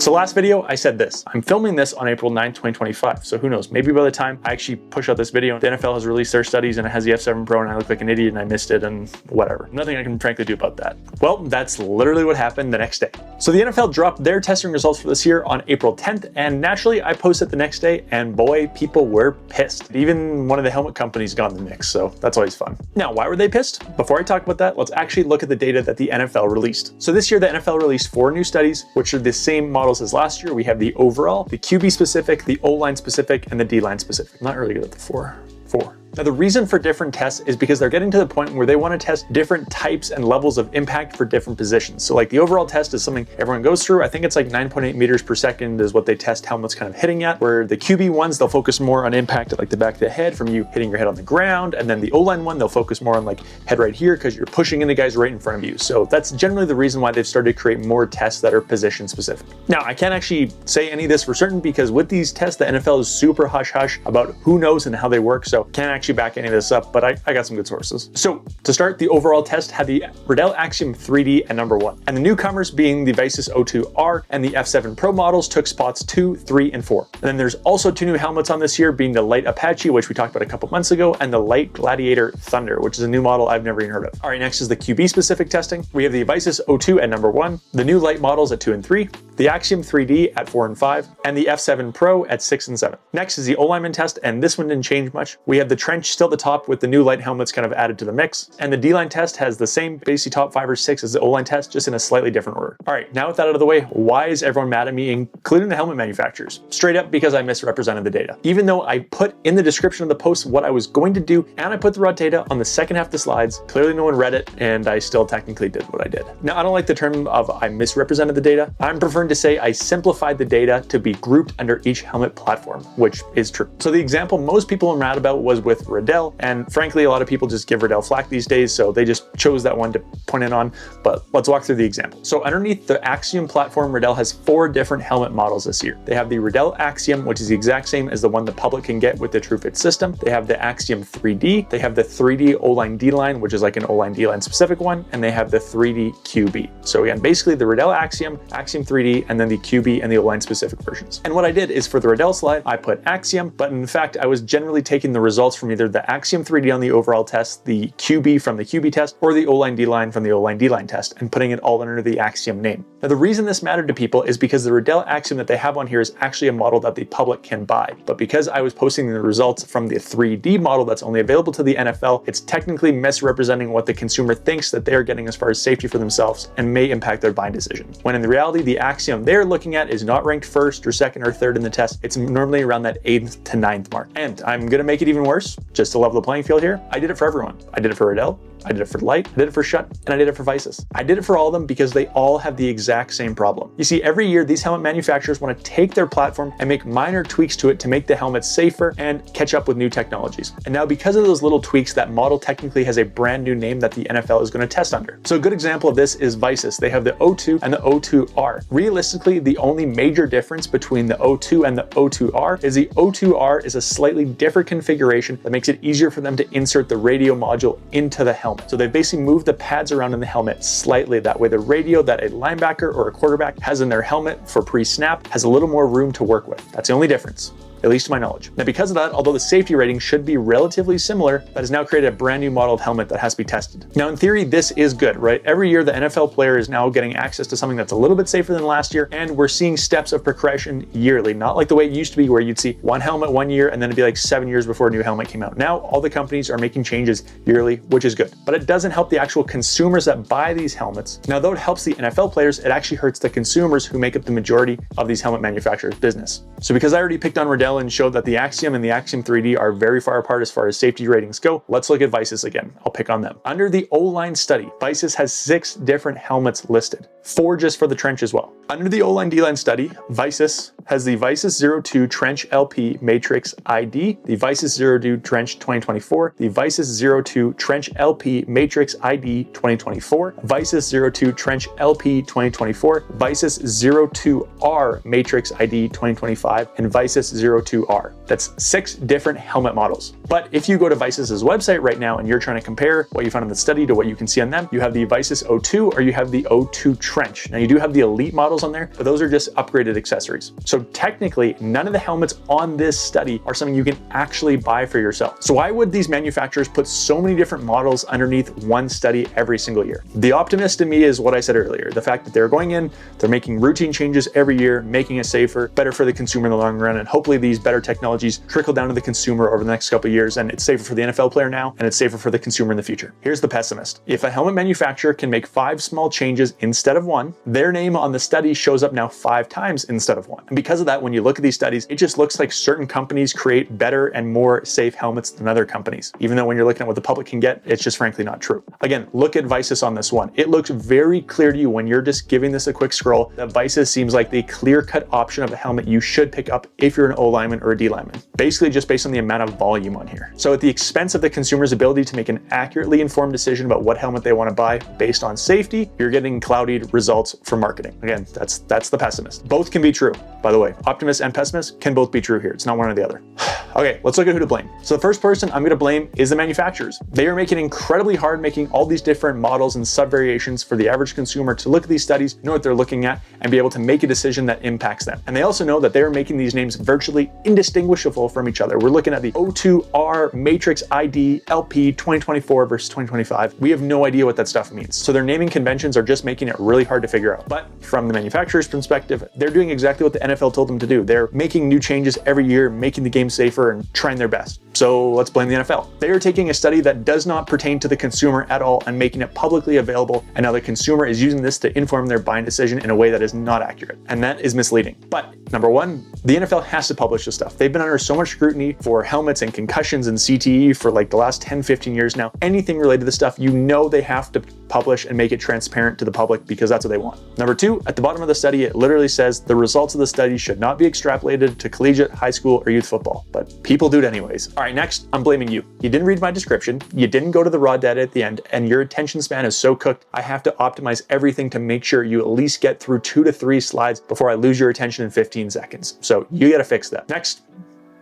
So last video, I said this. I'm filming this on April 9th, 2025. So who knows, maybe by the time I actually push out this video, the NFL has released their studies and it has the F7 Pro and I look like an idiot and I missed it and whatever. Nothing I can frankly do about that. Well, that's literally what happened the next day. So the NFL dropped their testing results for this year on April 10th, and naturally I posted the next day and boy, people were pissed. Even one of the helmet companies got in the mix, so that's always fun. Now, why were they pissed? Before I talk about that, let's actually look at the data that the NFL released. So this year, the NFL released 4 new studies, which are the same models as last year. We have the overall, the QB specific, the O-line specific, and the D-line specific. I'm not really good at the four. Now, the reason for different tests is because they're getting to the point where they want to test different types and levels of impact for different positions. So like the overall test is something everyone goes through. I think it's like 9.8 meters per second is what they test helmets kind of hitting at, where the QB ones, they'll focus more on impact at like the back of the head from you hitting your head on the ground. And then the O-line one, they'll focus more on like head right here because you're pushing into guys right in front of you. So that's generally the reason why they've started to create more tests that are position specific. Now, I can't actually say any of this for certain because with these tests, the NFL is super hush-hush about who knows and how they work. So can't actually back any of this up, but I got some good sources. So to start, the overall test had the Riddell Axiom 3D at number 1. And the newcomers being the Visus O2R and the F7 Pro models took spots 2, 3, and 4. And then there's also 2 new helmets on this year being the Light Apache, which we talked about a couple months ago, and the Light Gladiator Thunder, which is a new model I've never even heard of. All right, next is the QB specific testing. We have the Visus O2 at number 1, the new Light models at 2 and 3, the Axiom 3D at 4 and 5, and the F7 Pro at 6 and 7. Next is the O-lineman test, and this one didn't change much. We have the trench still at the top with the new light helmets kind of added to the mix. And the D-line test has the same basic top 5 or 6 as the O-line test, just in a slightly different order. All right, now with that out of the way, why is everyone mad at me, including the helmet manufacturers? Straight up because I misrepresented the data. Even though I put in the description of the post what I was going to do, and I put the raw data on the second half of the slides, clearly no one read it, and I still technically did what I did. Now, I don't like the term of I misrepresented the data. I'm preferring to say I simplified the data to be grouped under each helmet platform, which is true. So the example most people are mad about was with Riddell, and frankly, a lot of people just give Riddell flack these days, so they just chose that one to point it on, but let's walk through the example. So underneath the Axiom platform, Riddell has 4 different helmet models this year. They have the Riddell Axiom, which is the exact same as the one the public can get with the TrueFit system. They have the Axiom 3D. They have the 3D O-line D-line, which is like an O-line D-line specific one, and they have the 3D QB. So again, basically the Riddell Axiom, Axiom 3D, and then the QB and the O-line specific versions. And what I did is for the Riddell slide, I put Axiom, but in fact, I was generally taking the results from either the Axiom 3D on the overall test, the QB from the QB test, or the O-line D-line from the O-line D-line test, and putting it all under the Axiom name. Now, the reason this mattered to people is because the Riddell Axiom that they have on here is actually a model that the public can buy. But because I was posting the results from the 3D model that's only available to the NFL, it's technically misrepresenting what the consumer thinks that they're getting as far as safety for themselves and may impact their buying decision. When in reality, the Axiom they're looking at is not ranked 1st or 2nd or 3rd in the test. It's normally around that 8th to 9th mark. And I'm gonna make it even worse, just to level the playing field here. I did it for everyone. I did it for Riddell, I did it for Light, I did it for Schutt, and I did it for Visus. I did it for all of them because they all have the exact same problem. You see, every year these helmet manufacturers want to take their platform and make minor tweaks to it to make the helmet safer and catch up with new technologies. And now because of those little tweaks, that model technically has a brand new name that the NFL is going to test under. So a good example of this is Visus. They have the O2 and the O2R. Realistically, the only major difference between the O2 and the O2R is the O2R is a slightly different configuration that makes it easier for them to insert the radio module into the helmet. So they've basically moved the pads around in the helmet slightly. That way the radio that a linebacker or a quarterback has in their helmet for pre-snap has a little more room to work with. That's the only difference, at least to my knowledge. Now, because of that, although the safety rating should be relatively similar, that has now created a brand new model of helmet that has to be tested. Now, in theory, this is good, right? Every year, the NFL player is now getting access to something that's a little bit safer than last year, and we're seeing steps of progression yearly, not like the way it used to be where you'd see one helmet one year, and then it'd be like 7 years before a new helmet came out. Now, all the companies are making changes yearly, which is good, but it doesn't help the actual consumers that buy these helmets. Now, though it helps the NFL players, it actually hurts the consumers who make up the majority of these helmet manufacturers' business. So because I already picked on Riddell and showed that the Axiom and the Axiom 3D are very far apart as far as safety ratings go, let's look at Visus again. I'll pick on them. Under the O-line study, Visus has 6 different helmets listed, 4 just for the trench as well. Under the O-line D-line study, Visus has the Visus 02 Trench LP Matrix ID, the Visus 02 Trench 2024, the Visus 02 Trench LP Matrix ID 2024, Visus 02 Trench LP 2024, Visus 02R Matrix ID 2025, and Visus 02R. That's 6 different helmet models. But if you go to Visus's website right now and you're trying to compare what you found in the study to what you can see on them, you have the Visus 02 or you have the 02 trench. Now you do have the elite models on there, but those are just upgraded accessories. So technically, none of the helmets on this study are something you can actually buy for yourself. So why would these manufacturers put so many different models underneath one study every single year? The optimist in me is what I said earlier, the fact that they're going in, they're making routine changes every year, making it safer, better for the consumer in the long run, and hopefully these better technologies trickle down to the consumer over the next couple of years, and it's safer for the NFL player now, and it's safer for the consumer in the future. Here's the pessimist. If a helmet manufacturer can make 5 small changes instead of 1, their name on the study shows up now 5 times instead of 1. And because of that, when you look at these studies, it just looks like certain companies create better and more safe helmets than other companies. Even though when you're looking at what the public can get, it's just frankly not true. Again, look at Visus on this one. It looks very clear to you when you're just giving this a quick scroll that Visus seems like the clear-cut option of a helmet you should pick up if you're an O lineman or a D lineman. Basically just based on the amount of volume on here. So at the expense of the consumer's ability to make an accurately informed decision about what helmet they want to buy based on safety, you're getting clouded results for marketing. Again, that's the pessimist. Both can be true, by the way. Optimist and pessimist can both be true here. It's not one or the other. Okay, let's look at who to blame. So the first person I'm going to blame is the manufacturers. They are making it incredibly hard making all these different models and sub-variations for the average consumer to look at these studies, know what they're looking at, and be able to make a decision that impacts them. And they also know that they are making these names virtually indistinguishable from each other. We're looking at the O2R Matrix ID LP 2024 versus 2025. We have no idea what that stuff means. So their naming conventions are just making it really hard to figure out. But from the manufacturer's perspective, they're doing exactly what the NFL told them to do. They're making new changes every year, making the game safer and trying their best. So let's blame the NFL. They are taking a study that does not pertain to the consumer at all and making it publicly available, and now the consumer is using this to inform their buying decision in a way that is not accurate, and that is misleading. But number one, the NFL has to publish this stuff. They've been under so much scrutiny for helmets and concussions and CTE for like the last 10-15 years now. Anything related to this stuff, you know they have to publish and make it transparent to the public because that's what they want. Number two, at the bottom of the study, it literally says the results of the study should not be extrapolated to collegiate, high school, or youth football, but people do it anyways. All right, next, I'm blaming you. You didn't read my description, you didn't go to the raw data at the end, and your attention span is so cooked, I have to optimize everything to make sure you at least get through 2 to 3 slides before I lose your attention in 15 seconds. So you gotta fix that. Next,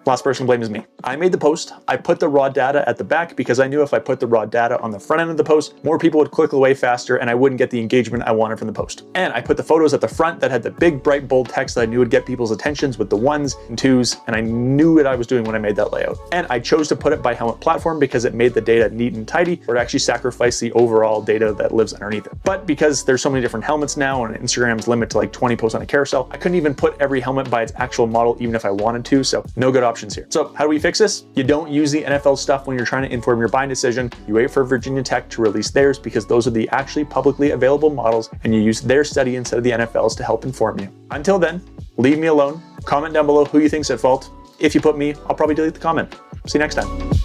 last person blames me. I made the post. I put the raw data at the back because I knew if I put the raw data on the front end of the post, more people would click away faster and I wouldn't get the engagement I wanted from the post. And I put the photos at the front that had the big, bright, bold text that I knew would get people's attentions with the 1s and 2s, and I knew what I was doing when I made that layout. And I chose to put it by helmet platform because it made the data neat and tidy, or to actually sacrifice the overall data that lives underneath it. But because there's so many different helmets now and Instagram's limit to like 20 posts on a carousel, I couldn't even put every helmet by its actual model even if I wanted to, so no good options here. So how do we fix this? You don't use the NFL stuff when you're trying to inform your buying decision. You wait for Virginia Tech to release theirs because those are the actually publicly available models, and you use their study instead of the NFL's to help inform you. Until then, leave me alone. Comment down below who you think's at fault. If you put me, I'll probably delete the comment. See you next time.